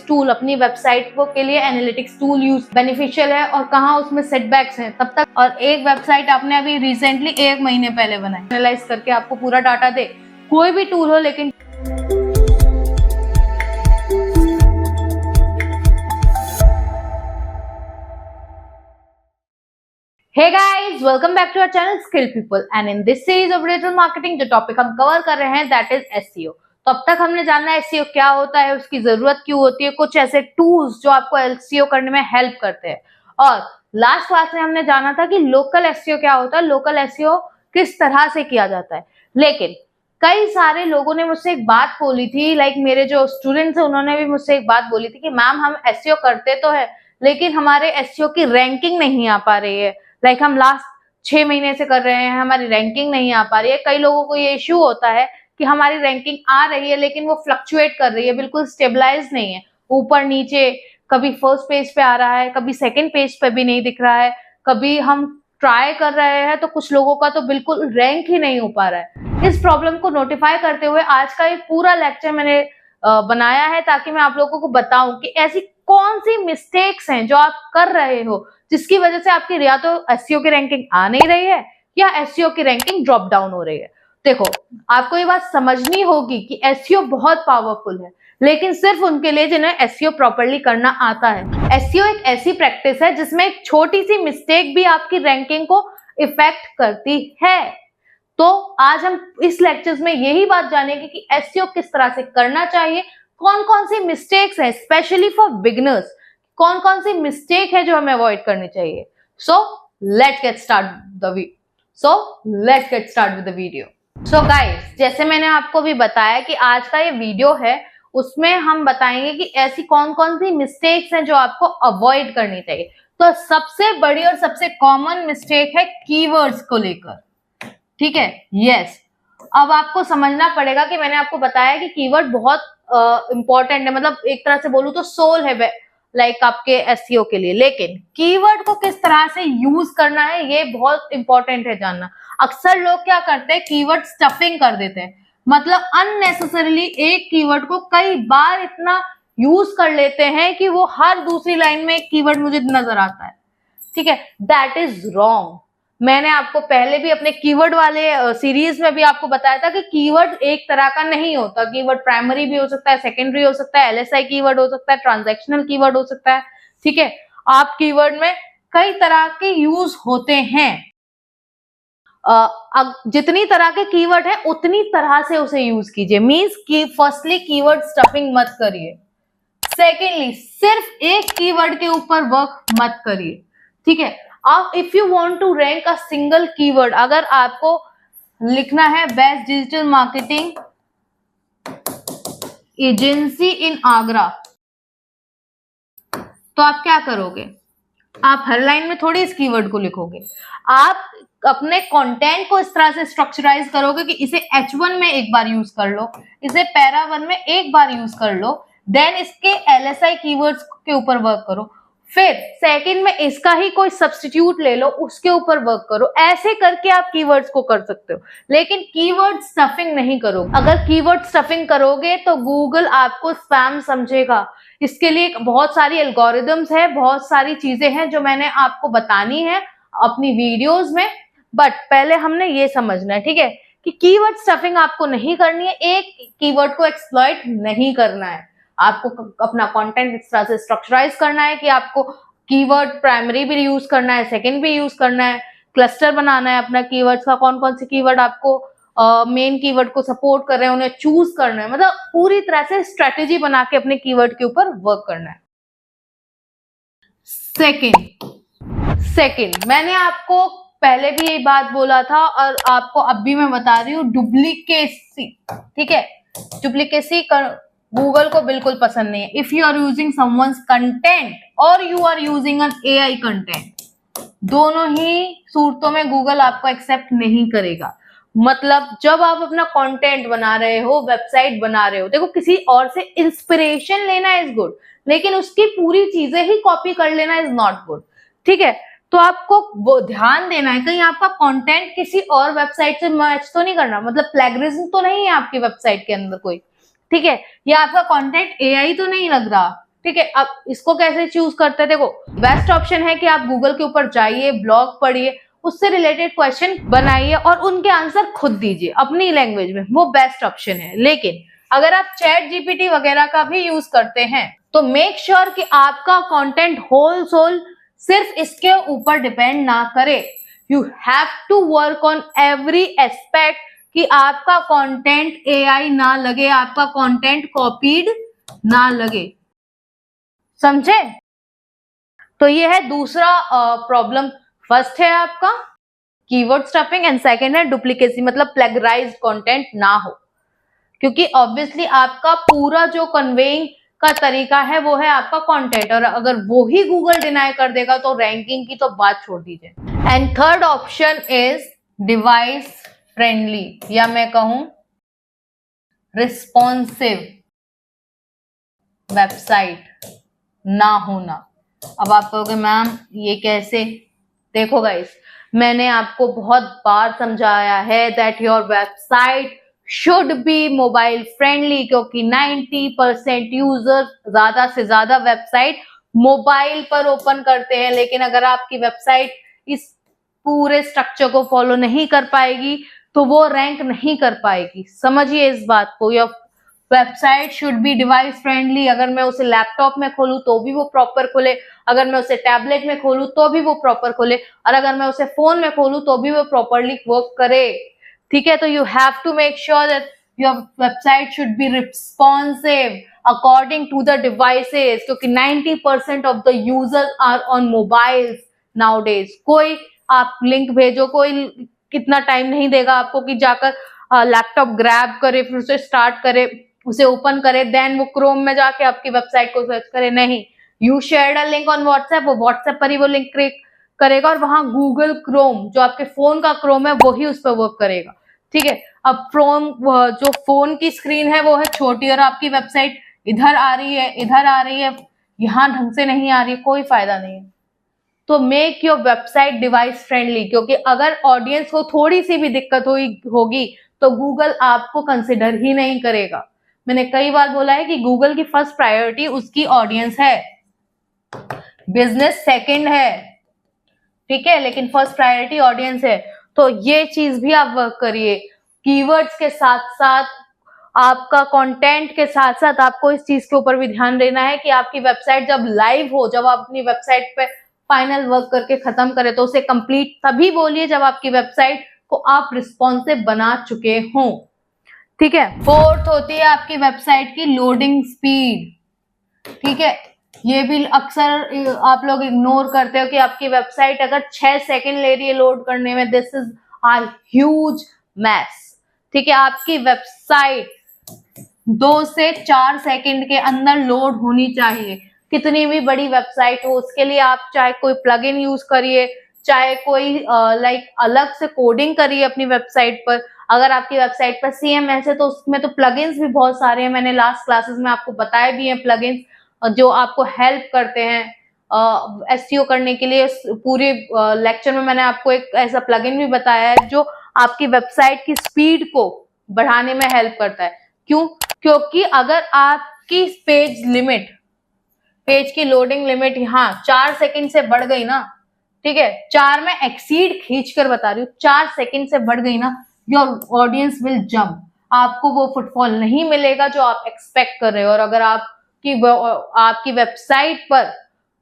Tool अपनी website को के लिए एनालिटिक्स टूल यूज बेनिफिशियल है और कहाँ उसमें सेटबैक्स हैं तब तक। और एक वेबसाइट आपने अभी रिसेंटली 1 महीने पहले बनाई, एनालाइज करके आपको पूरा डाटा दे, कोई भी टूल हो। लेकिन Hey guys, welcome back to our channel Skill People and in this series of digital marketing जो टॉपिक हम कवर कर रहे हैं that is SEO। तो अब तक हमने जाना है SEO क्या होता है, उसकी जरूरत क्यों होती है, कुछ ऐसे टूल्स जो आपको SEO करने में हेल्प करते हैं। और लास्ट क्लास में हमने जाना था कि लोकल SEO क्या होता है, लोकल SEO किस तरह से किया जाता है। लेकिन कई सारे लोगों ने मुझसे एक बात बोली थी, लाइक मेरे जो स्टूडेंट्स हैं उन्होंने भी मुझसे एक बात बोली थी कि मैम हम SEO करते तो है लेकिन हमारे SEO की रैंकिंग नहीं आ पा रही है। लाइक हम लास्ट 6 महीने से कर रहे हैं, हमारी रैंकिंग नहीं आ पा रही है। कई लोगों को ये इश्यू होता है कि हमारी रैंकिंग आ रही है लेकिन वो फ्लक्चुएट कर रही है, बिल्कुल स्टेबलाइज नहीं है, ऊपर नीचे, कभी फर्स्ट पेज पे आ रहा है, कभी सेकंड पेज पे भी नहीं दिख रहा है, कभी हम ट्राई कर रहे हैं तो कुछ लोगों का तो बिल्कुल रैंक ही नहीं हो पा रहा है। इस प्रॉब्लम को नोटिफाई करते हुए आज का ये पूरा लेक्चर मैंने बनाया है ताकि मैं आप लोगों को बताऊं कि ऐसी कौन सी मिस्टेक्स हैं जो आप कर रहे हो जिसकी वजह से आपकी या तो SEO की रैंकिंग आ नहीं रही है या SEO की रैंकिंग ड्रॉप डाउन हो रही है। देखो, आपको ये बात समझनी होगी कि SEO बहुत पावरफुल है लेकिन सिर्फ उनके लिए जिन्हें SEO प्रॉपर्ली करना आता है। SEO एक ऐसी प्रैक्टिस है जिसमें एक छोटी सी मिस्टेक भी आपकी रैंकिंग को इफेक्ट करती है। तो आज हम इस लेक्चर्स में यही बात जानेंगे कि SEO किस तरह से करना चाहिए, कौन कौन सी मिस्टेक्स हैं स्पेशली फॉर बिगिनर्स, कौन कौन सी मिस्टेक है जो हमें अवॉइड करनी चाहिए। So let's get start with the video. So guys, जैसे मैंने आपको भी बताया कि आज का ये वीडियो है उसमें हम बताएंगे कि ऐसी कौन कौन सी मिस्टेक्स हैं जो आपको अवॉइड करनी चाहिए। तो सबसे बड़ी और सबसे कॉमन मिस्टेक है कीवर्ड्स को लेकर, ठीक है। यस, अब आपको समझना पड़ेगा कि मैंने आपको बताया कि कीवर्ड बहुत इंपॉर्टेंट है, मतलब एक तरह से बोलूं तो सोल है लाइक आपके SEO के लिए। लेकिन कीवर्ड को किस तरह से यूज करना है ये बहुत इंपॉर्टेंट है जानना। अक्सर लोग क्या करते हैं, कीवर्ड स्टफिंग कर देते हैं, मतलब अननेसेसरीली एक कीवर्ड को कई बार इतना यूज कर लेते हैं कि वो हर दूसरी लाइन में एक कीवर्ड मुझे नजर आता है, ठीक है। That is wrong. मैंने आपको पहले भी अपने कीवर्ड वाले सीरीज में भी आपको बताया था कि कीवर्ड एक तरह का नहीं होता। कीवर्ड प्राइमरी भी हो सकता है, सेकेंडरी हो सकता है, LSI कीवर्ड हो सकता है, ट्रांजैक्शनल कीवर्ड हो सकता है, ठीक है। आप कीवर्ड में कई तरह के यूज होते हैं। जितनी तरह के कीवर्ड है उतनी तरह से उसे यूज कीजिए। मींस कि फर्स्टली कीवर्ड स्टफिंग मत करिए, सेकेंडली सिर्फ एक कीवर्ड के ऊपर वर्क मत करिए, ठीक है। अब if you want to rank a single keyword, अगर आपको लिखना है best digital marketing agency in Agra, तो आप क्या करोगे, आप हर लाइन में थोड़ी इस कीवर्ड को लिखोगे। आप अपने कंटेंट को इस तरह से स्ट्रक्चराइज करोगे कि इसे H1 में एक बार यूज कर लो, इसे पैरा 1 में एक बार यूज कर लो, देन इसके LSI कीवर्ड्स के ऊपर वर्क करो, फिर सेकंड में इसका ही कोई सब्स्टिट्यूट ले लो, उसके ऊपर वर्क करो। ऐसे करके आप कीवर्ड्स को कर सकते हो, लेकिन कीवर्ड स्टफिंग नहीं करोगे। अगर कीवर्ड स्टफिंग करोगे तो गूगल आपको स्पैम समझेगा। इसके लिए बहुत सारी एल्गोरिदम्स है, बहुत सारी चीजें हैं जो मैंने आपको बतानी है अपनी वीडियोस में, बट पहले हमने ये समझना है, ठीक है, कि कीवर्ड स्टफिंग आपको नहीं करनी है, एक कीवर्ड को एक्सप्लॉइट नहीं करना है। आपको अपना कंटेंट इस तरह से स्ट्रक्चराइज करना है कि आपको कीवर्ड प्राइमरी भी यूज करना है, सेकंड भी यूज करना है, क्लस्टर बनाना है अपना कीवर्ड्स का, कौन कौन से कीवर्ड आपको मेन कीवर्ड को सपोर्ट कर रहे हैं उन्हें चूज करना है, मतलब पूरी तरह से स्ट्रेटेजी बना के अपने कीवर्ड के ऊपर वर्क करना है। सेकंड मैंने आपको पहले भी ये बात बोला था और आपको अब भी मैं बता रही हूँ, डुप्लीकेसी, ठीक है। डुप्लीकेसी गूगल को बिल्कुल पसंद नहीं है। If you are using someone's content और you are using an AI content, दोनों ही सूरतों में गूगल आपको एक्सेप्ट नहीं करेगा। मतलब जब आप अपना कंटेंट बना रहे हो, वेबसाइट बना रहे हो, देखो किसी और से इंस्पिरेशन लेना इज गुड, लेकिन उसकी पूरी चीजें ही कॉपी कर लेना इज नॉट गुड, ठीक है। तो आपको वो ध्यान देना है कहीं आपका कंटेंट किसी और वेबसाइट से मैच तो नहीं करना, मतलब प्लेगरिज्म तो नहीं है आपकी वेबसाइट के अंदर कोई, ठीक है, या आपका कंटेंट AI तो नहीं लग रहा, ठीक है, अब इसको कैसे चूज करते हैं? देखो, बेस्ट ऑप्शन है कि आप गूगल के ऊपर जाइए, ब्लॉग पढ़िए, उससे रिलेटेड क्वेश्चन बनाइए और उनके आंसर खुद दीजिए अपनी लैंग्वेज में, वो बेस्ट ऑप्शन है। लेकिन अगर आप चैट जीपीटी वगैरह का भी यूज करते हैं तो मेक श्योर कि आपका कंटेंट होल सोल सिर्फ इसके ऊपर डिपेंड ना करे। You have to work on every aspect कि आपका कंटेंट एआई ना लगे, आपका कंटेंट कॉपीड ना लगे, समझे? तो ये है दूसरा प्रॉब्लम। फर्स्ट है आपका कीवर्ड स्टफिंग एंड सेकंड है डुप्लीकेसी, मतलब प्लेगराइज्ड कंटेंट ना हो, क्योंकि ऑब्वियसली आपका पूरा जो कन्वेइंग का तरीका है वो है आपका कंटेंट, और अगर वो ही गूगल डिनाई कर देगा तो रैंकिंग की तो बात छोड़ दीजिए। And third option is device friendly, या मैं कहूं रिस्पॉन्सिव वेबसाइट ना होना। अब आप कहोगे मैम ये कैसे? देखो गाइस, मैंने आपको बहुत बार समझाया है that your website should B mobile friendly, क्योंकि 90% यूजर ज्यादा से ज्यादा वेबसाइट मोबाइल पर ओपन करते हैं। लेकिन अगर आपकी वेबसाइट इस पूरे स्ट्रक्चर को फॉलो नहीं कर पाएगी तो वो रैंक नहीं कर पाएगी। समझिए इस बात को। Your website should B device friendly. अगर मैं उसे लैपटॉप में खोलूं तो भी वो प्रॉपर खुले, अगर मैं उसे टैबलेट में खोलूं तो भी वो प्रॉपर खुले, और अगर मैं उसे फोन में खोलूं तो भी वो प्रॉपरली वर्क करे। ठीक है, तो you have to make sure that your website should be responsive according to the devices, क्योंकि 90% of the users are on mobiles nowadays. कोई आप लिंक भेजो, कोई कितना टाइम नहीं देगा आपको कि जाकर लैपटॉप ग्रैब करे, फिर उसे स्टार्ट करे, उसे ओपन करे, देन वो क्रोम में जाके आपकी वेबसाइट को सर्च करे। नहीं, you shared a link on WhatsApp, वो व्हाट्सएप पर ही वो लिंक क्लिक करेगा और वहां गूगल क्रोम जो आपके फोन का क्रोम है वही उस पर वर्क करेगा। ठीक है, अब क्रोम जो फोन की स्क्रीन है वो है छोटी और आपकी वेबसाइट इधर आ रही है, इधर आ रही है, यहां ढंग से नहीं आ रही है, कोई फायदा नहीं है। तो make your website device friendly, क्योंकि अगर ऑडियंस को थोड़ी सी भी दिक्कत होगी तो गूगल आपको कंसिडर ही नहीं करेगा। मैंने कई बार बोला है कि गूगल की फर्स्ट प्रायोरिटी उसकी ऑडियंस है, बिजनेस सेकंड है, ठीक है, लेकिन फर्स्ट प्रायोरिटी ऑडियंस है। तो ये चीज भी आप वर्क करिए। कीवर्ड्स के साथ साथ आपका कंटेंट के साथ साथ आपको इस चीज के ऊपर भी ध्यान देना है कि आपकी वेबसाइट जब लाइव हो, जब आप अपनी वेबसाइट पे फाइनल वर्क करके खत्म करें तो उसे कंप्लीट तभी बोलिए जब आपकी वेबसाइट को आप रिस्पॉन्सिव बना चुके हों। ठीक है, फोर्थ होती है आपकी वेबसाइट की लोडिंग स्पीड। ठीक है, ये भी अक्सर आप लोग इग्नोर करते हो कि आपकी वेबसाइट अगर 6 सेकंड ले रही है लोड करने में, this is are huge mess. ठीक है, आपकी वेबसाइट 2 से 4 सेकंड के अंदर लोड होनी चाहिए। कितनी भी बड़ी वेबसाइट हो उसके लिए आप चाहे कोई प्लगइन यूज करिए, चाहे कोई अलग से कोडिंग करिए अपनी वेबसाइट पर। अगर आपकी वेबसाइट पर CMS है तो उसमें तो प्लगइन्स भी बहुत सारे हैं, मैंने लास्ट क्लासेस में आपको बताए भी हैं प्लगइन्स जो आपको हेल्प करते हैं SEO करने के लिए। पूरे लेक्चर में मैंने आपको एक ऐसा प्लगइन भी बताया है जो आपकी वेबसाइट की स्पीड को बढ़ाने में हेल्प करता है। क्यों? क्योंकि अगर आपकी पेज की लोडिंग लिमिट यहाँ 4 सेकंड से बढ़ गई ना, ठीक है, 4 में एक्सीड खींच कर बता रही हूँ, 4 सेकंड से बढ़ गई ना, योर ऑडियंस विल जंप, आपको वो फुटफॉल नहीं मिलेगा जो आप एक्सपेक्ट कर रहे हो। और अगर आपकी वेबसाइट पर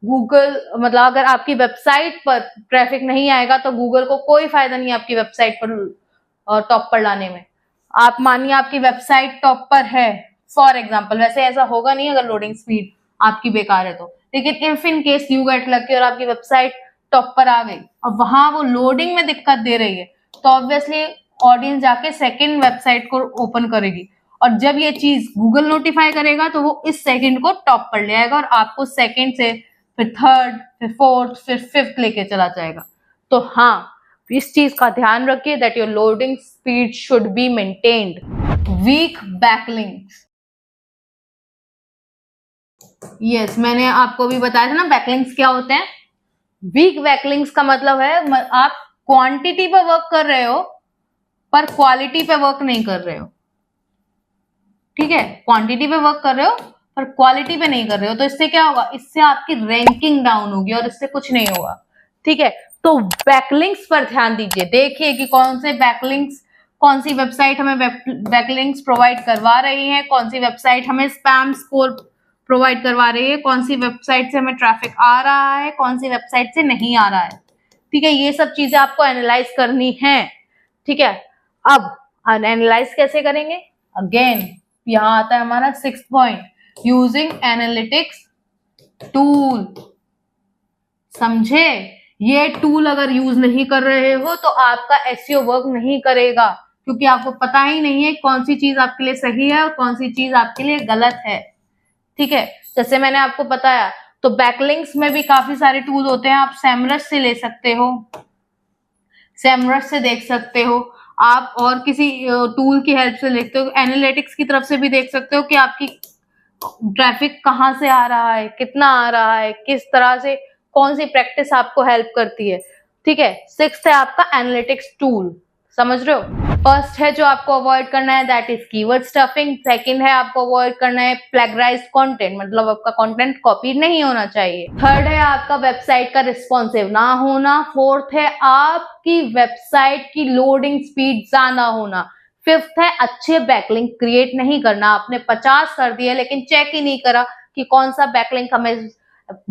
गूगल मतलब अगर आपकी वेबसाइट पर ट्रैफिक नहीं आएगा तो गूगल को कोई फायदा नहीं है आपकी वेबसाइट पर टॉप पर लाने में। आप मानिए आपकी वेबसाइट टॉप पर है फॉर एग्जाम्पल, वैसे ऐसा होगा नहीं अगर लोडिंग स्पीड आपकी बेकार है तो, लेकिन if in case you get lucky और आपकी वेबसाइट टॉप पर आ गई और वहां वो लोडिंग में दिक्कत दे रही है तो ऑब्वियसली ऑडियंस जाके सेकंड वेबसाइट को ओपन करेगी, और जब ये चीज गूगल नोटिफाई करेगा तो वो इस सेकंड को टॉप पर ले आएगा और आपको सेकंड से फिर थर्ड, फिर फोर्थ, फिर फिफ्थ लेके चला जाएगा। तो हाँ, इस चीज का ध्यान रखिए that your loading speed should be maintained. Weak backlinks, yes, मैंने आपको भी बताया था ना बैकलिंक्स क्या होते हैं। वीक बैकलिंक्स का मतलब है आप क्वांटिटी पे वर्क कर रहे हो पर क्वालिटी पे वर्क नहीं कर रहे हो। ठीक है, क्वांटिटी पे वर्क कर रहे हो पर क्वालिटी पे नहीं कर रहे हो, तो इससे क्या होगा, इससे आपकी रैंकिंग डाउन होगी और इससे कुछ नहीं होगा। ठीक है, तो बैकलिंक्स पर ध्यान दीजिए, देखिए कि कौन से बैकलिंक्स, कौन सी वेबसाइट हमें बैकलिंक्स प्रोवाइड करवा रही है, कौन सी वेबसाइट हमें स्पैम स्कोर प्रोवाइड करवा रही है, कौन सी वेबसाइट से हमें ट्रैफिक आ रहा है, कौन सी वेबसाइट से नहीं आ रहा है। ठीक है, ये सब चीजें आपको एनालाइज करनी है। ठीक है, अब एनालाइज कैसे करेंगे, अगेन यहाँ आता है हमारा 6th point, using analytics tool. समझे, ये टूल अगर यूज नहीं कर रहे हो तो आपका एसईओ वर्क नहीं करेगा, क्योंकि आपको पता ही नहीं है कौन सी चीज आपके लिए सही है और कौन सी चीज आपके लिए गलत है। ठीक है, जैसे मैंने आपको बताया, तो बैकलिंक्स में भी काफी सारे टूल होते हैं, आप सेमरस से ले सकते हो, सेमरस से देख सकते हो आप, और किसी टूल की हेल्प से देखते हो, एनालिटिक्स की तरफ से भी देख सकते हो कि आपकी ट्रैफिक कहाँ से आ रहा है, कितना आ रहा है, किस तरह से, कौन सी प्रैक्टिस आपको हेल्प करती है। ठीक है, 6th है आपका एनालिटिक्स टूल, समझ रहे हो। फर्स्ट है जो आपको अवॉइड करना है, that is keyword stuffing. Second है आपको अवॉइड करना है प्लेगराइज्ड कंटेंट, मतलब आपका कंटेंट कॉपी नहीं होना चाहिए। थर्ड है आपका वेबसाइट का रिस्पॉन्सिव ना होना। फोर्थ है आपकी वेबसाइट की लोडिंग स्पीड ज्यादा होना। फिफ्थ है अच्छे बैकलिंक क्रिएट नहीं करना, आपने 50 कर दिया लेकिन चेक ही नहीं करा कि कौन सा बैकलिंक हमें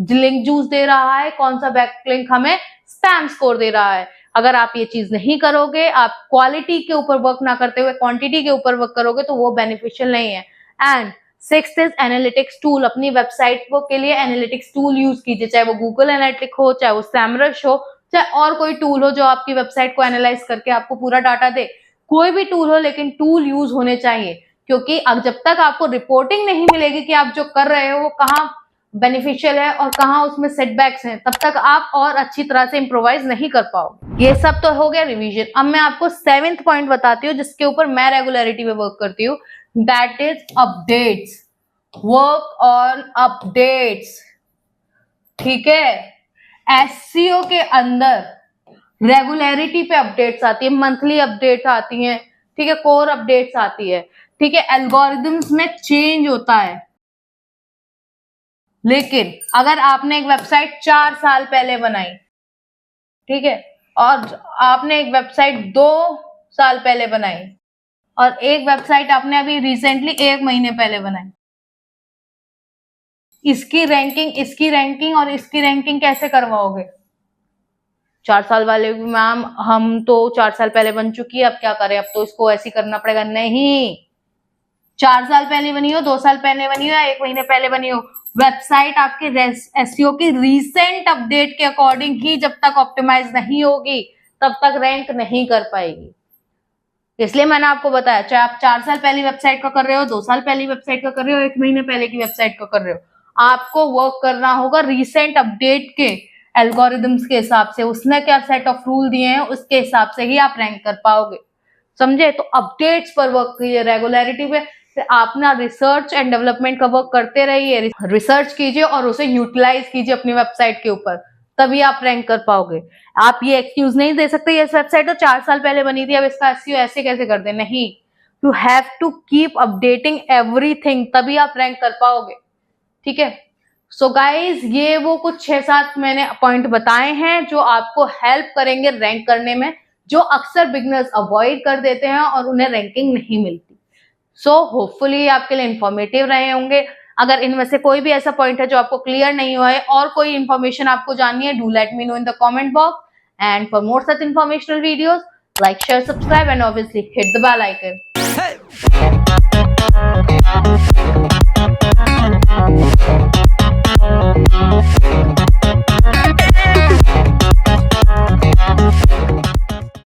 लिंक जूस दे रहा है, कौन सा बैकलिंक हमें स्पैम स्कोर दे रहा है। अगर आप ये चीज नहीं करोगे, आप क्वालिटी के ऊपर वर्क ना करते हुए क्वांटिटी के ऊपर वर्क करोगे, तो वो बेनिफिशियल नहीं है। And 6th is analytics tool. अपनी वेबसाइट के लिए एनालिटिक्स टूल यूज कीजिए, चाहे वो गूगल एनालिटिक हो, चाहे वो सैमरस हो, चाहे और कोई टूल हो जो आपकी वेबसाइट को एनालाइज करके आपको पूरा डाटा दे। कोई भी टूल हो, लेकिन टूल यूज होने चाहिए, क्योंकि अब जब तक आपको रिपोर्टिंग नहीं मिलेगी कि आप जो कर रहे हो वो कहाँ बेनिफिशियल है और कहाँ उसमें सेटबैक्स हैं, तब तक आप और अच्छी तरह से इंप्रोवाइज नहीं कर पाओगे। ये सब तो हो गया रिवीजन। अब मैं आपको 7th पॉइंट बताती हूँ जिसके ऊपर मैं रेगुलरिटी पे वर्क करती हूँ, that is updates. Work on updates. ठीक है, एसईओ के अंदर रेगुलरिटी पे अपडेट्स आती है, मंथली अपडेट आती है, ठीक है, कोर अपडेट्स आती है, ठीक है, एल्गोरिथम्स में चेंज होता है। लेकिन अगर आपने एक वेबसाइट 4 साल पहले बनाई, ठीक है, और आपने एक वेबसाइट 2 साल पहले बनाई, और एक वेबसाइट आपने अभी रिसेंटली 1 महीने पहले बनाई, इसकी रैंकिंग और इसकी रैंकिंग कैसे करवाओगे? 4 साल वाले भी, मैम हम तो 4 साल पहले बन चुकी है, अब क्या करें, अब तो इसको ऐसे करना पड़ेगा। नहीं, 4 साल पहले बनी हो, 2 साल पहले बनी हो या 1 महीने पहले बनी हो, वेबसाइट आपके एसईओ की रीसेंट अपडेट के अकॉर्डिंग ही जब तक ऑप्टिमाइज नहीं होगी तब तक रैंक नहीं कर पाएगी। इसलिए मैंने आपको बताया, चाहे आप 4 साल पहली वेबसाइट का कर रहे हो, 2 साल पहली वेबसाइट का कर रहे हो, 1 महीने पहले की वेबसाइट का कर रहे हो, आपको वर्क करना होगा रीसेंट अपडेट के एल्गोरिथम्स के हिसाब से। उसने क्या सेट ऑफ रूल दिए हैं उसके हिसाब से ही आप रैंक कर पाओगे, समझे। तो अपडेट्स पर वर्क कीजिए, रेगुलरिटी पे आप ना रिसर्च एंड डेवलपमेंट का वर्क करते रहिए, रिसर्च कीजिए और उसे यूटिलाइज कीजिए अपनी वेबसाइट के ऊपर, तभी आप रैंक कर पाओगे। आप ये एक्सक्यूज नहीं दे सकते, ये वेबसाइट तो 4 साल पहले बनी थी, अब इसका एसईओ ऐसे कैसे कर दे। नहीं, you have to keep updating everything, तभी आप रैंक कर पाओगे। ठीक है, सो गाइज ये वो कुछ 6-7 मैंने पॉइंट बताए हैं जो आपको हेल्प करेंगे रैंक करने में, जो अक्सर बिगनर्स अवॉइड कर देते हैं और उन्हें रैंकिंग नहीं मिलती। सो होपफुली आपके लिए इंफॉर्मेटिव रहे होंगे। अगर इनमें से कोई भी ऐसा पॉइंट है जो आपको क्लियर नहीं हुआ है और कोई इन्फॉर्मेशन आपको जाननी है, do let me know in the comment box. And for more such informational videos, like, share, subscribe and obviously hit the bell icon. Hey!